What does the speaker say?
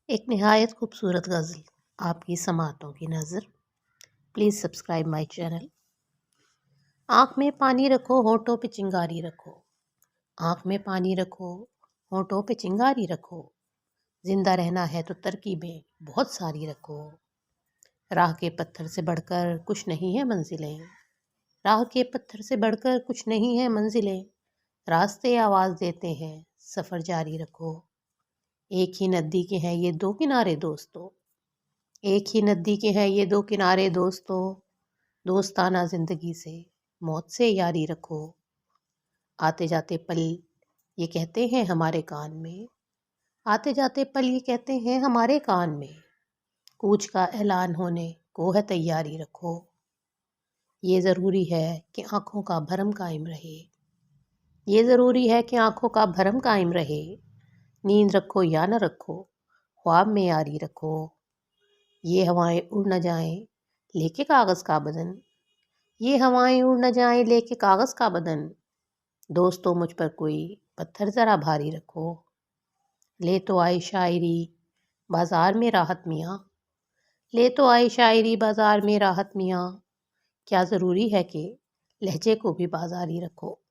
ایک نہایت خوبصورت غزل آپ کی سماعتوں کی نظر۔ Please subscribe my channel. آنکھ میں پانی رکھو، ہونٹوں پہ چنگاری رکھو۔ آنکھ میں پانی رکھو، ہونٹوں پہ چنگاری رکھو۔ زندہ رہنا ہے تو ترکیبیں بہت ساری رکھو۔ راہ کے پتھر سے بڑھ کر کچھ نہیں ہے منزلیں۔ راہ کے پتھر سے بڑھ کر کچھ نہیں ہے منزلیں۔ راستے آواز دیتے ہیں، سفر جاری رکھو۔ ایک ہی ندی کے ہیں یہ دو کنارے دوستو۔ ایک ہی ندی کے ہیں یہ دو کنارے دوستو۔ دوستانہ زندگی سے موت سے یاری رکھو۔ آتے جاتے پل یہ کہتے ہیں ہمارے کان میں۔ آتے جاتے پل یہ کہتے ہیں ہمارے کان میں۔ کوچ کا اعلان ہونے کو ہے تیاری رکھو۔ یہ ضروری ہے کہ آنکھوں کا بھرم قائم رہے۔ یہ ضروری ہے کہ آنکھوں کا بھرم قائم رہے۔ نیند رکھو یا نہ رکھو، خواب میں یاری رکھو۔ یہ ہوائیں اڑ نہ جائیں لے کے کاغذ کا بدن۔ یہ ہوائیں اڑ نہ جائیں لے کے کاغذ کا بدن۔ دوستو مجھ پر کوئی پتھر ذرا بھاری رکھو۔ لے تو آئی شاعری بازار میں راحت میاں۔ لے تو آئی شاعری بازار میں راحت میاں۔ کیا ضروری ہے کہ لہجے کو بھی بازاری رکھو۔